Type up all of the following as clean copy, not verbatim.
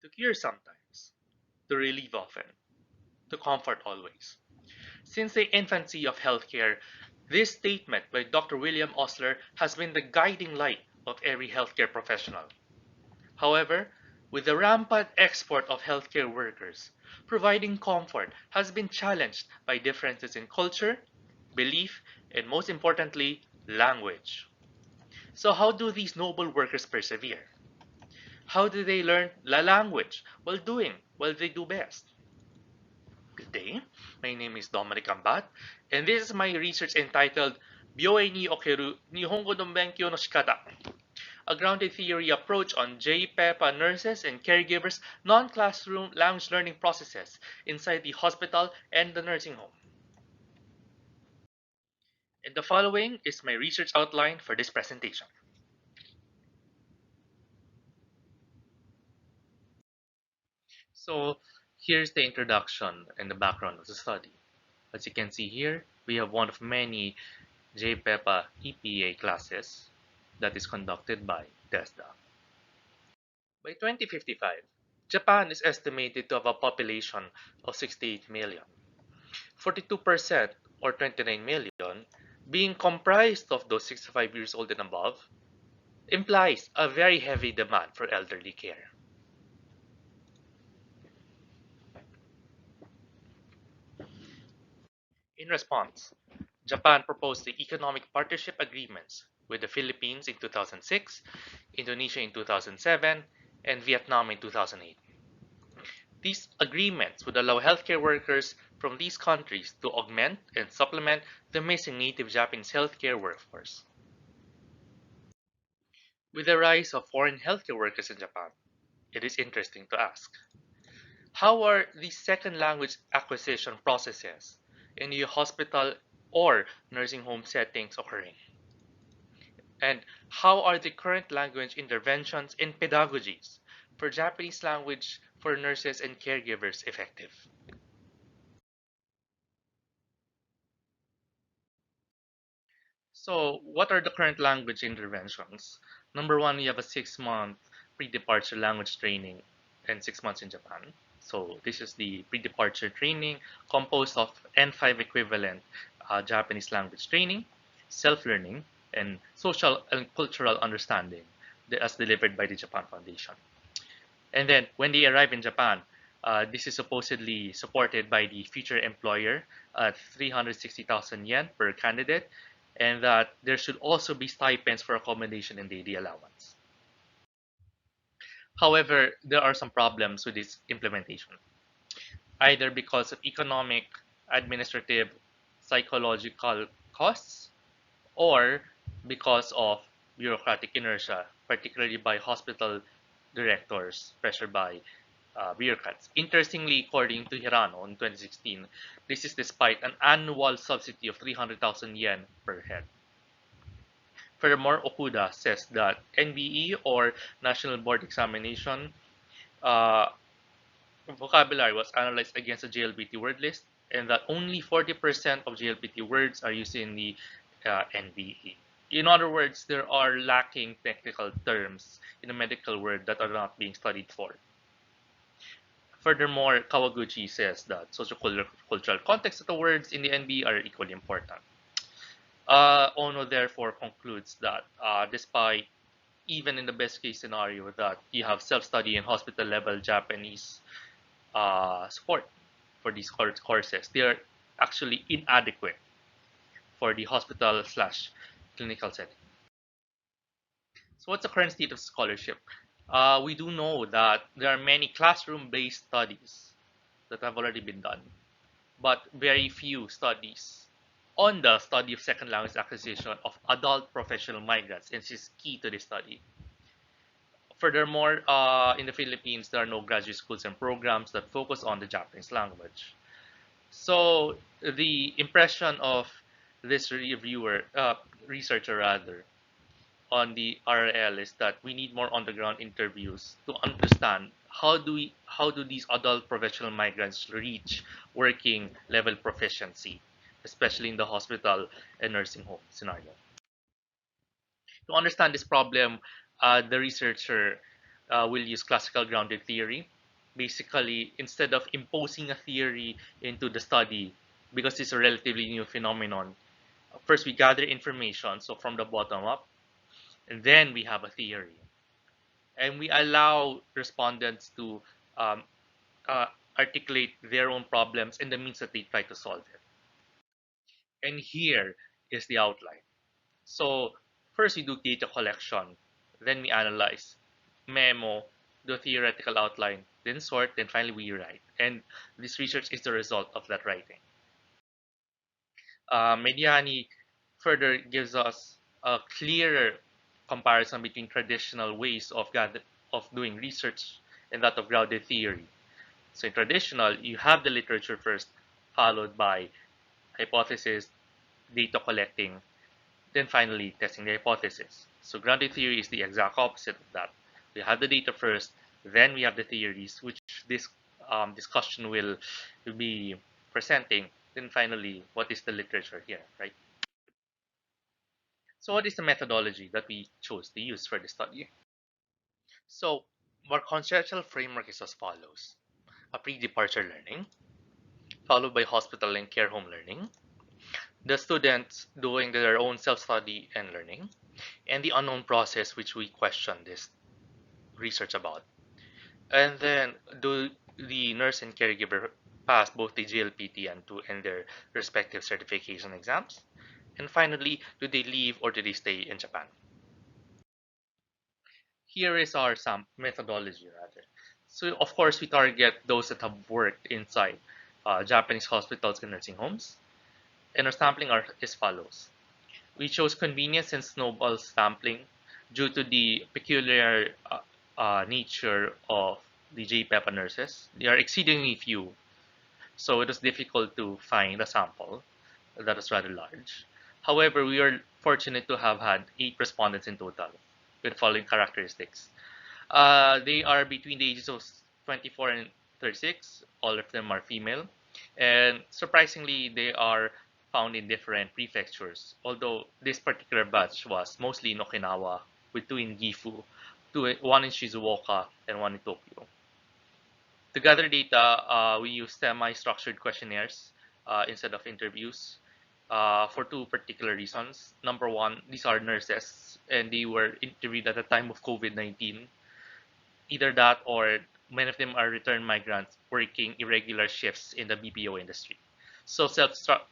To cure sometimes, to relieve often, to comfort always. Since the infancy of healthcare, this statement by Dr. William Osler has been the guiding light of every healthcare professional. However, with the rampant export of healthcare workers, providing comfort has been challenged by differences in culture, belief, and most importantly, language. So how do these noble workers persevere? How do they learn the language while they do best? Good day, my name is Dominic Ambat, and this is my research entitled Byouin ni Okeru, Nihongo Benkyou no Shikata, a grounded theory approach on JPEPA nurses and caregivers non-classroom language learning processes inside the hospital and the nursing home. And the following is my research outline for this presentation. So here's the introduction and the background of the study. As you can see here, we have one of many JPEPA EPA classes that is conducted by TESDA. By 2055, Japan is estimated to have a population of 68 million. 42% or 29 million being comprised of those 65 years old and above implies a very heavy demand for elderly care. In response, Japan proposed the economic partnership agreements with the Philippines in 2006, Indonesia in 2007, and Vietnam in 2008. These agreements would allow healthcare workers from these countries to augment and supplement the missing native Japanese healthcare workforce. With the rise of foreign healthcare workers in Japan, it is interesting to ask, how are these second language acquisition processes in the hospital or nursing home settings occurring? And how are the current language interventions and pedagogies for Japanese language for nurses and caregivers effective? So, what are the current language interventions? Number one, we have a 6-month pre-departure language training and 6 months in Japan. So, this is the pre-departure training composed of N5 equivalent Japanese language training, self-learning, and social and cultural understanding as delivered by the Japan Foundation. And then, when they arrive in Japan, this is supposedly supported by the future employer at 360,000 yen per candidate, and that there should also be stipends for accommodation and daily allowance. However, there are some problems with this implementation, either because of economic, administrative, psychological costs, or because of bureaucratic inertia, particularly by hospital directors pressured by bureaucrats. Interestingly, according to Hirano in 2016, this is despite an annual subsidy of 300,000 yen per head. Furthermore, Okuda says that NBE or National Board Examination uh, vocabulary was analyzed against the JLBT word list, and that only 40% of JLBT words are used in the NBE. In other words, there are lacking technical terms in the medical word that are not being studied for. Furthermore, Kawaguchi says that sociocultural context of the words in the NB are equally important. Ono therefore concludes that despite even in the best case scenario that you have self-study and hospital level Japanese support for these courses, they are actually inadequate for the hospital slash clinical setting. So what's the current state of scholarship? We do know that there are many classroom-based studies that have already been done, but very few studies on the study of second language acquisition of adult professional migrants, and this is key to this study. Furthermore, in the Philippines, there are no graduate schools and programs that focus on the Japanese language. So the impression of this researcher rather, on the RL is that we need more on-the-ground interviews to understand how do these adult professional migrants reach working level proficiency, especially in the hospital and nursing home scenario. To understand this problem, the researcher we'll use classical grounded theory. Basically, instead of imposing a theory into the study, because it's a relatively new phenomenon, first we gather information, so from the bottom up, and then we have a theory. And we allow respondents to um, uh, articulate their own problems and the means that they try to solve it. And here is the outline. So first we do data collection, then we analyze, memo, do theoretical outline, then sort, then finally we write. And this research is the result of that writing. Mediani further gives us a clearer comparison between traditional ways of doing research and that of grounded theory. So in traditional, you have the literature first, followed by hypothesis, data collecting, then finally testing the hypothesis. So grounded theory is the exact opposite of that. We have the data first, then we have the theories, which this discussion will be presenting. Then finally, what is the literature here, right? So what is the methodology that we chose to use for the study? So our conceptual framework is as follows. A pre-departure learning, followed by hospital and care home learning, the students doing their own self-study and learning, and the unknown process which we question this research about. And then do the nurse and caregiver pass both the GLPT and to and their respective certification exams? And finally, do they leave or do they stay in Japan? Here is our methodology rather. So of course we target those that have worked inside Japanese hospitals and nursing homes. And our sampling is follows. We chose convenience and snowball sampling due to the peculiar nature of the JPEPA nurses. They are exceedingly few, so it was difficult to find a sample that is rather large. However, we are fortunate to have had 8 respondents in total with following characteristics. They are between the ages of 24 and 36. All of them are female. And surprisingly, they are found in different prefectures. Although this particular batch was mostly in Okinawa, with 2 in Gifu, one in Shizuoka, and 1 in Tokyo. To gather data, we use semi-structured questionnaires instead of interviews for 2 particular reasons. Number one, these are nurses, and they were interviewed at the time of COVID-19. Either that or many of them are returned migrants working irregular shifts in the BPO industry. So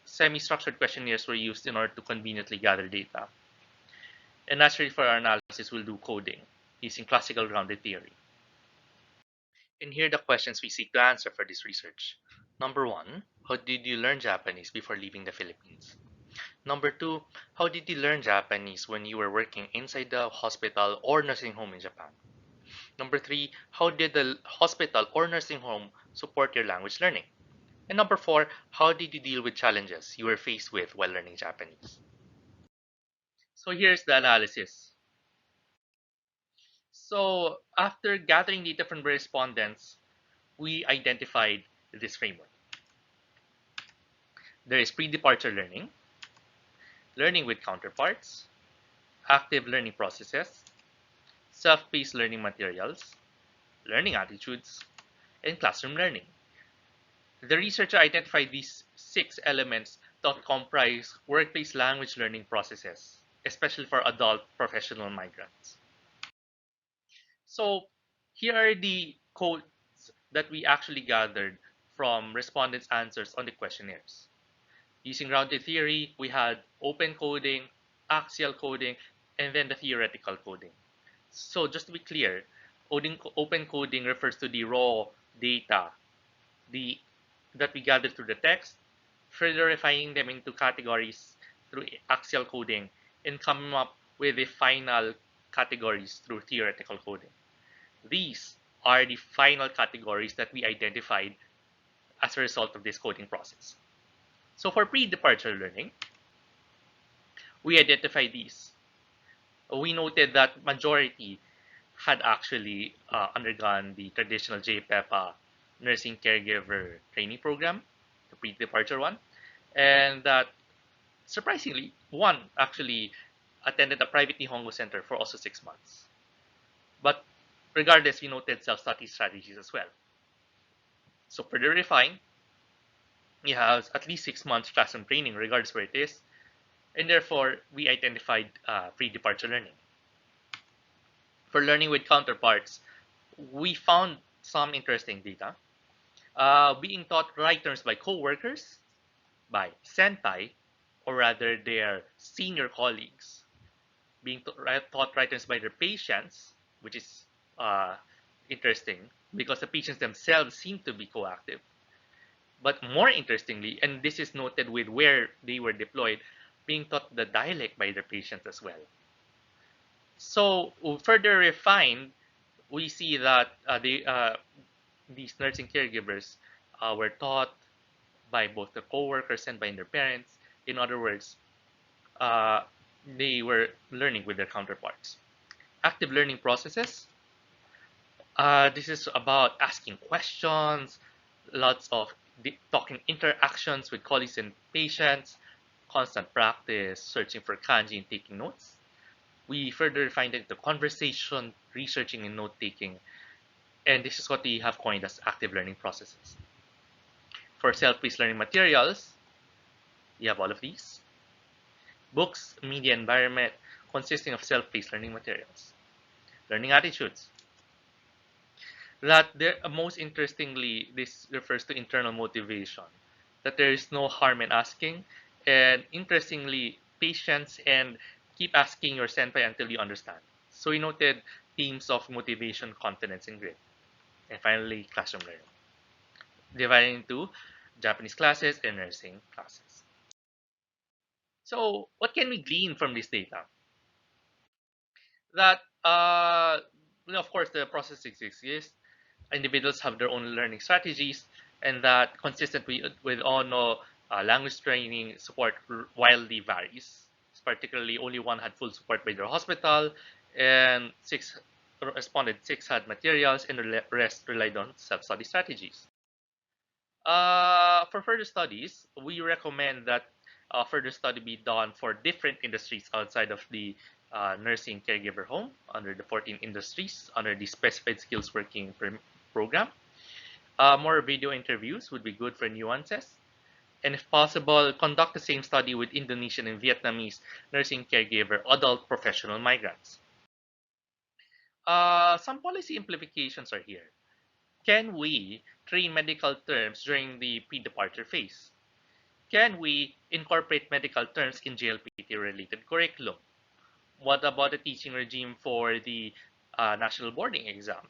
semi-structured questionnaires were used in order to conveniently gather data. And naturally for our analysis, we'll do coding using classical grounded theory. And here are the questions we seek to answer for this research. Number one, how did you learn Japanese before leaving the Philippines? Number two, how did you learn Japanese when you were working inside the hospital or nursing home in Japan? Number three, how did the hospital or nursing home support your language learning? And number four, how did you deal with challenges you were faced with while learning Japanese? So here's the analysis. So after gathering data from the respondents, we identified this framework. There is pre-departure learning, learning with counterparts, active learning processes, self-paced learning materials, learning attitudes, and classroom learning. The researcher identified these 6 elements that comprise workplace language learning processes, especially for adult professional migrants. So here are the codes that we actually gathered from respondents' answers on the questionnaires. Using grounded theory, we had open coding, axial coding, and then the theoretical coding. So just to be clear, open coding refers to the raw data that we gather through the text, further refining them into categories through axial coding, and coming up with the final categories through theoretical coding. These are the final categories that we identified as a result of this coding process. So for pre-departure learning, we identified these. We noted that majority had actually undergone the traditional JPEPA nursing caregiver training program, the pre-departure one, and that surprisingly, one actually attended a private Nihongo center for also 6 months. But Regardless, we noted self-study strategies as well. So further refined, we have at least 6 months classroom training, regardless where it is, and therefore we identified pre-departure learning. For learning with counterparts, we found some interesting data. Being taught right terms by co-workers, by senpai, or rather their senior colleagues, being taught right terms by their patients, which is interesting because the patients themselves seem to be coactive. But more interestingly, and this is noted with where they were deployed, being taught the dialect by their patients as well. So further refined, we see that these nursing caregivers were taught by both the co-workers and by their parents. In other words, uh, they were learning with their counterparts. Active learning processes. This is about asking questions, lots of talking interactions with colleagues and patients, constant practice, searching for kanji and taking notes. We further refined it to conversation, researching, and note taking. And this is what we have coined as active learning processes. For self-paced learning materials, we have all of these. Books, media environment, consisting of self-paced learning materials. Learning attitudes. That there, most interestingly, this refers to internal motivation. That there is no harm in asking. And interestingly, patience and keep asking your senpai until you understand. So we noted themes of motivation, confidence, and grit. And finally, classroom learning, divided into Japanese classes and nursing classes. So what can we glean from this data? That, of course, the processes exist. Individuals have their own learning strategies, and that consistent with Ohno, language training support wildly varies. Particularly, only one had full support by their hospital, and six had materials, and the rest relied on self-study strategies. For further studies, we recommend that further study be done for different industries outside of the nursing caregiver home under the 14 industries under the specified skills working program. More video interviews would be good for nuances. And if possible, conduct the same study with Indonesian and Vietnamese nursing caregiver adult professional migrants. Some policy implications are here. Can we train medical terms during the pre-departure phase? Can we incorporate medical terms in JLPT-related curriculum? What about the teaching regime for the national boarding exam?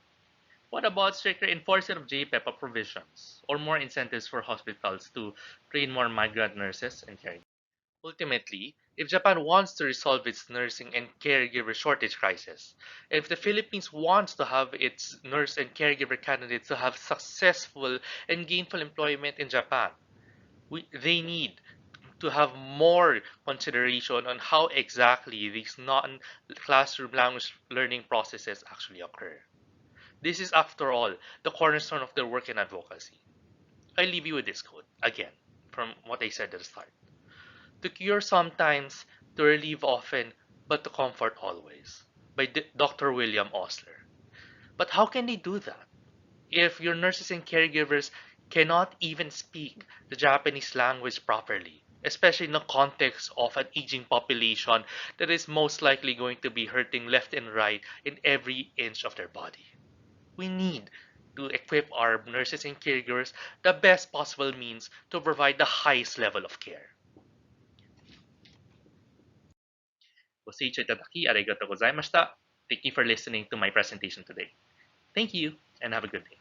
What about stricter enforcement of JPEPA provisions or more incentives for hospitals to train more migrant nurses and caregivers? Ultimately, if Japan wants to resolve its nursing and caregiver shortage crisis, if the Philippines wants to have its nurse and caregiver candidates to have successful and gainful employment in Japan, they need to have more consideration on how exactly these non-classroom language learning processes actually occur. This is, after all, the cornerstone of their work in advocacy. I leave you with this quote, again, from what I said at the start. To cure sometimes, to relieve often, but to comfort always, by Dr. William Osler. But how can they do that if your nurses and caregivers cannot even speak the Japanese language properly, especially in the context of an aging population that is most likely going to be hurting left and right in every inch of their body? We need to equip our nurses and caregivers the best possible means to provide the highest level of care. ご清聴いただきありがとうございました。Thank you for listening to my presentation today. Thank you and have a good day.